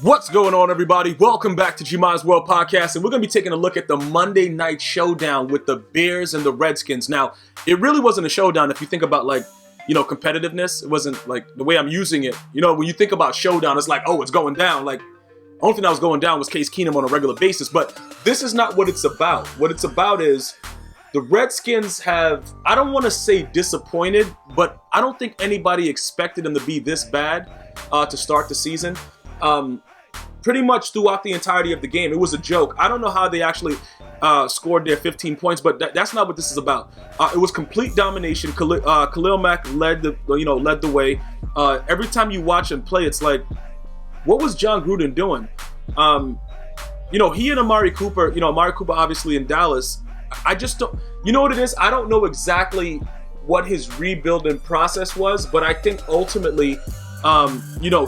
What's going on, everybody? Welcome back to GmiasWorld Podcast, and we're going to be taking a look at the Monday night showdown with the Bears and the Redskins. Now, it really wasn't a showdown if you think about, competitiveness. It wasn't, the way I'm using it. When you think about showdown, it's like, oh, it's going down. The only thing that was going down was Case Keenum on a regular basis, but this is not what it's about. What it's about is the Redskins have, I don't want to say disappointed, but I don't think anybody expected them to be this bad to start the season. Pretty much throughout the entirety of the game, it was a joke. I don't know how they actually scored their 15 points, but that's not what this is about. It was complete domination. Khalil Mack led the way. Every time you watch him play, it's like, what was John Gruden doing? He and Amari Cooper obviously in Dallas. I just don't. You know what it is? I don't know exactly what his rebuilding process was, but I think ultimately,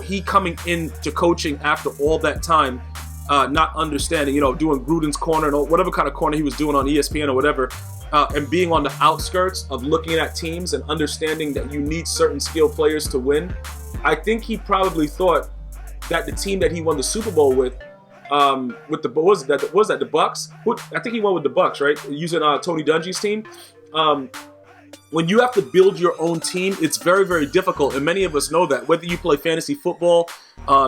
he coming into coaching after all that time, not understanding, doing Gruden's corner and whatever kind of corner he was doing on ESPN or whatever, and being on the outskirts of looking at teams and understanding that you need certain skilled players to win. I think he probably thought that the team that he won the Super Bowl with the Bucks? I think he won with the Bucks, right? Using Tony Dungy's team. When you have to build your own team, it's very, very difficult, and many of us know that. Whether you play fantasy football,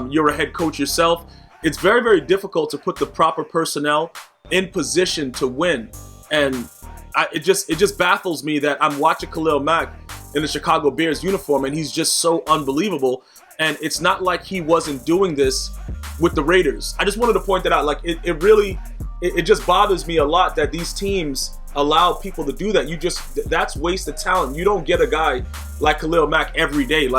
you're a head coach yourself, it's very, very difficult to put the proper personnel in position to win. And it just baffles me that I'm watching Khalil Mack in the Chicago Bears uniform, and he's just so unbelievable. And it's not like he wasn't doing this with the Raiders. I just wanted to point that out. It just bothers me a lot that these teams allow people to do that. That's wasted talent. You don't get a guy like Khalil Mack every day.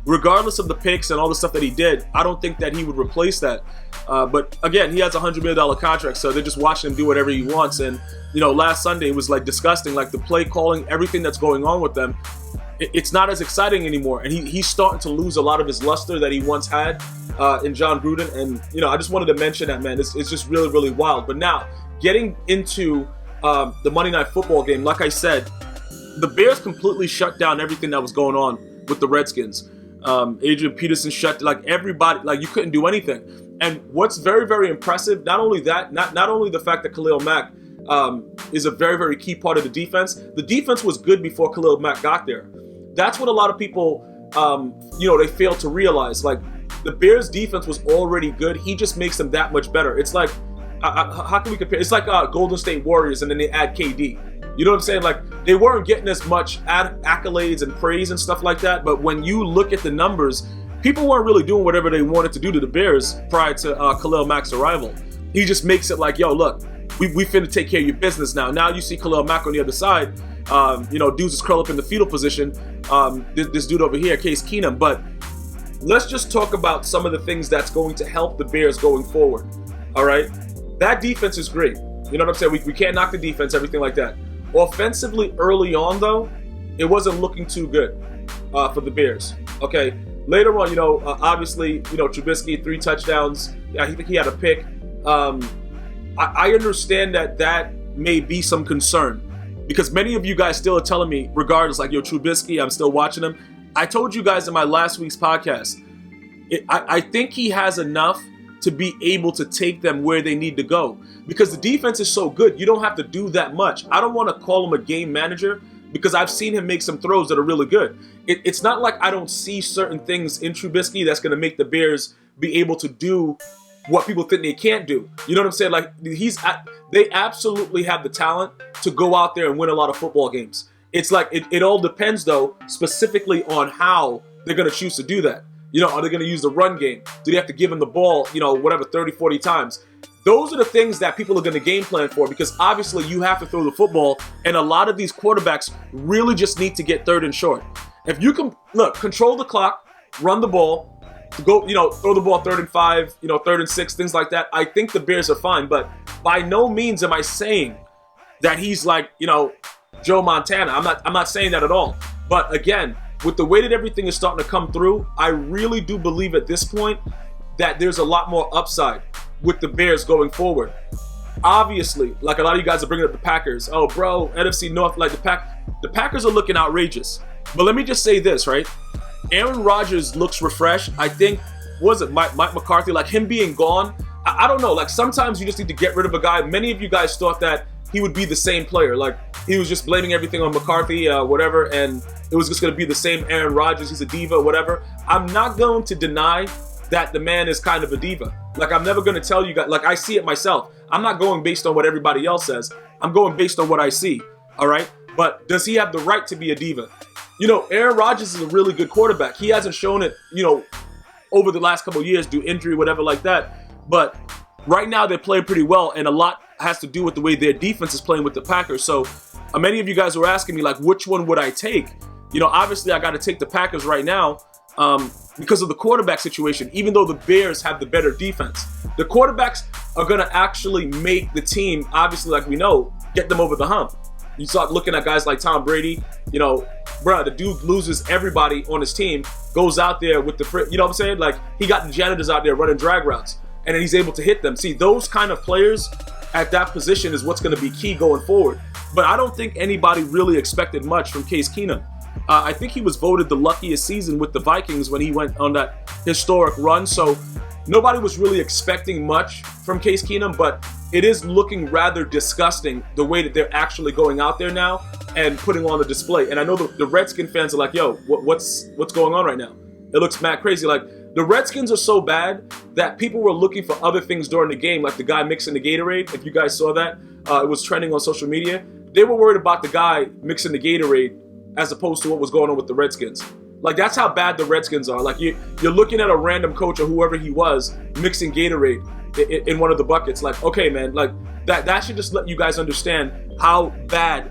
Regardless of the picks and all the stuff that he did, I don't think that he would replace that. But again, he has a $100 million contract, so they're just watching him do whatever he wants. And, last Sunday it was disgusting. The play calling, everything that's going on with them, it's not as exciting anymore. And he's starting to lose a lot of his luster that he once had in John Gruden. And, I just wanted to mention that, man. It's just really, really wild. But now, getting into the Monday Night Football game, like I said, the Bears completely shut down everything that was going on with the Redskins. Adrian Peterson shut, everybody, you couldn't do anything. And what's very, very impressive, not only that, not only the fact that Khalil Mack is a very, very key part of the defense. The defense was good before Khalil Mack got there. That's what a lot of people, they fail to realize. The Bears' defense was already good. He just makes them that much better. It's like, how can we compare? It's like Golden State Warriors, and then they add KD. You know what I'm saying? They weren't getting as much accolades and praise and stuff like that. But when you look at the numbers, people weren't really doing whatever they wanted to do to the Bears prior to Khalil Mack's arrival. He just makes it yo, look, we finna take care of your business now. Now you see Khalil Mack on the other side. Dudes is curled up in the fetal position. This dude over here, Case Keenum. But let's just talk about some of the things that's going to help the Bears going forward. All right? That defense is great. You know what I'm saying? We can't knock the defense, everything like that. Offensively, early on, though, it wasn't looking too good for the Bears. Okay? Later on, obviously, Trubisky, 3 touchdowns. I think he had a pick. I understand that may be some concern, because many of you guys still are telling me, regardless, Trubisky, I'm still watching him. I told you guys in my last week's podcast, I think he has enough to be able to take them where they need to go, because the defense is so good. You don't have to do that much. I don't want to call him a game manager, because I've seen him make some throws that are really good. It's not like I don't see certain things in Trubisky that's going to make the Bears be able to do what people think they can't do. You know what I'm saying? They absolutely have the talent to go out there and win a lot of football games. It's it all depends, though, specifically on how they're going to choose to do that. Are they going to use the run game? Do they have to give him the ball, 30, 40 times? Those are the things that people are going to game plan for, because obviously you have to throw the football, and a lot of these quarterbacks really just need to get third and short. If you can, control the clock, run the ball, go, throw the ball 3rd and 5, 3rd and 6, things like that, I think the Bears are fine. But by no means am I saying that he's Joe Montana. I'm not saying that at all. But again, with the way that everything is starting to come through, I really do believe at this point that there's a lot more upside with the Bears going forward. Obviously, a lot of you guys are bringing up the Packers. Oh, bro, NFC North, the Packers are looking outrageous. But let me just say this, right? Aaron Rodgers looks refreshed. I think was it Mike McCarthy? Like him being gone, I don't know. Like sometimes you just need to get rid of a guy. Many of you guys thought that he would be the same player. Like he was just blaming everything on McCarthy, whatever, and it was just going to be the same Aaron Rodgers. He's a diva, whatever. I'm not going to deny that the man is kind of a diva. Like I'm never going to tell you guys. Like I see it myself. I'm not going based on what everybody else says. I'm going based on what I see. All right. But does he have the right to be a diva? Aaron Rodgers is a really good quarterback. He hasn't shown it, over the last couple of years due injury, whatever like that. But right now they're playing pretty well, and a lot has to do with the way their defense is playing with the Packers. So many of you guys were asking me, like, which one would I take? Obviously I got to take the Packers right now because of the quarterback situation, even though the Bears have the better defense. The quarterbacks are going to actually make the team, obviously, like we know, get them over the hump. You start looking at guys like Tom Brady, the dude loses everybody on his team, goes out there with the, you know what I'm saying? Like, he got the janitors out there running drag routes, and then he's able to hit them. See, those kind of players at that position is what's going to be key going forward. But I don't think anybody really expected much from Case Keenum. I think he was voted the luckiest season with the Vikings when he went on that historic run. So nobody was really expecting much from Case Keenum, but it is looking rather disgusting the way that they're actually going out there now and putting on the display. And I know the Redskins fans are like, yo, what's going on right now? It looks mad crazy. Like, the Redskins are so bad that people were looking for other things during the game, like the guy mixing the Gatorade. If you guys saw that, it was trending on social media. They were worried about the guy mixing the Gatorade as opposed to what was going on with the Redskins. Like, that's how bad the Redskins are. Like, you're looking at a random coach or whoever he was mixing Gatorade in one of the buckets. Like, okay, man, like that should just let you guys understand how bad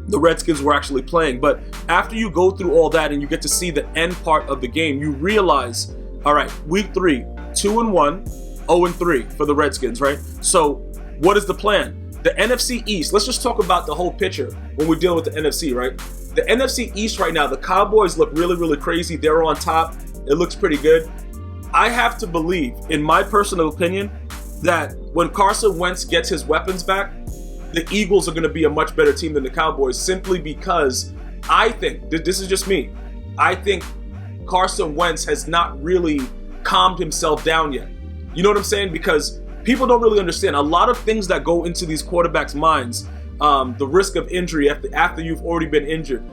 the Redskins were actually playing. But after you go through all that and you get to see the end part of the game, you realize, all right, week 3, 2-1, 0-3 for the Redskins, right? So what is the plan? The NFC East, let's just talk about the whole picture when we're dealing with the NFC, right? The NFC East right now, the Cowboys look really, really crazy. They're on top. It looks pretty good. I have to believe, in my personal opinion, that when Carson Wentz gets his weapons back, the Eagles are going to be a much better team than the Cowboys, simply because I think, this is just me, I think Carson Wentz has not really calmed himself down yet. You know what I'm saying? Because people don't really understand a lot of things that go into these quarterbacks' minds. The risk of injury after you've already been injured,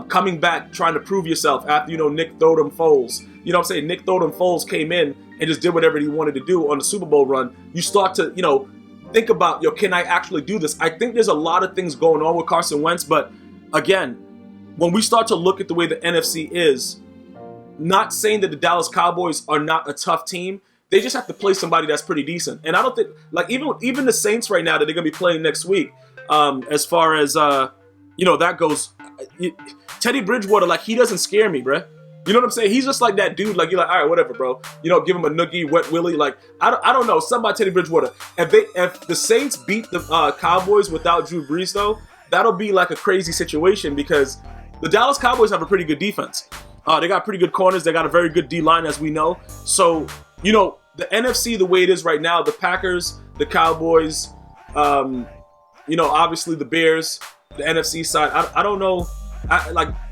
coming back, trying to prove yourself after, Nick Thodem Foles. You know what I'm saying? Nick Thodem Foles came in and just did whatever he wanted to do on the Super Bowl run. You start to, think about, can I actually do this? I think there's a lot of things going on with Carson Wentz, but again, when we start to look at the way the NFC is, not saying that the Dallas Cowboys are not a tough team, they just have to play somebody that's pretty decent. And I don't think, like, even the Saints right now that they're going to be playing next week, as far as, that goes, Teddy Bridgewater, like, he doesn't scare me, bruh. You know what I'm saying? He's just like that dude, like, you're like, all right, whatever, bro. Give him a noogie, wet willy. Like, I don't know, something about Teddy Bridgewater. If the Saints beat the Cowboys without Drew Brees, though, that'll be like a crazy situation because the Dallas Cowboys have a pretty good defense. They got pretty good corners. They got a very good D-line, as we know. So, the NFC, the way it is right now, the Packers, the Cowboys, obviously the Bears, the NFC side, I don't know.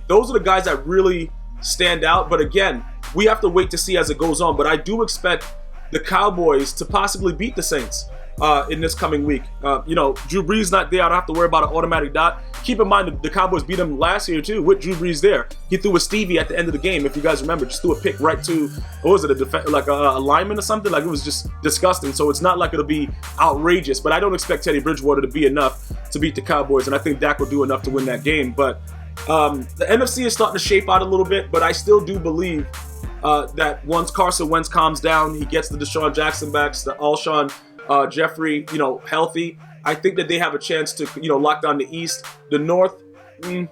Those are the guys that really stand out. But again, we have to wait to see as it goes on. But I do expect the Cowboys to possibly beat the Saints in this coming week. Drew Brees not there. I don't have to worry about an automatic dot. Keep in mind, the Cowboys beat them last year, too, with Drew Brees there. He threw a Stevie at the end of the game, if you guys remember. Just threw a pick right to, what was it, a lineman or something? Like, it was just disgusting. So it's not like it'll be outrageous. But I don't expect Teddy Bridgewater to be enough to beat the Cowboys. And I think Dak will do enough to win that game. But the NFC is starting to shape out a little bit. But I still do believe that once Carson Wentz calms down, he gets the Deshaun Jackson backs, the Alshon Jeffrey, healthy, I think that they have a chance to, lock down the East. The North, you know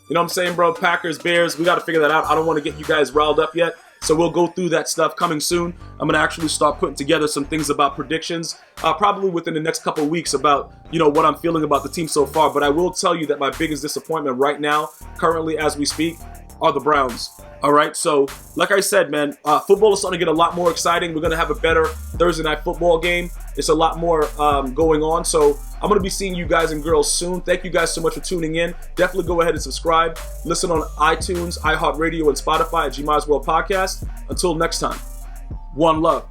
what I'm saying, bro? Packers, Bears, we got to figure that out. I don't want to get you guys riled up yet. So we'll go through that stuff coming soon. I'm going to actually start putting together some things about predictions, probably within the next couple of weeks about, what I'm feeling about the team so far. But I will tell you that my biggest disappointment right now, currently as we speak, are the Browns. All right, so like I said, man, football is starting to get a lot more exciting. We're going to have a better Thursday night football game. It's a lot more going on, so I'm going to be seeing you guys and girls soon. Thank you guys so much for tuning in. Definitely go ahead and subscribe. Listen on iTunes, iHeartRadio, and Spotify at GmiasWorld Podcast. Until next time, one love.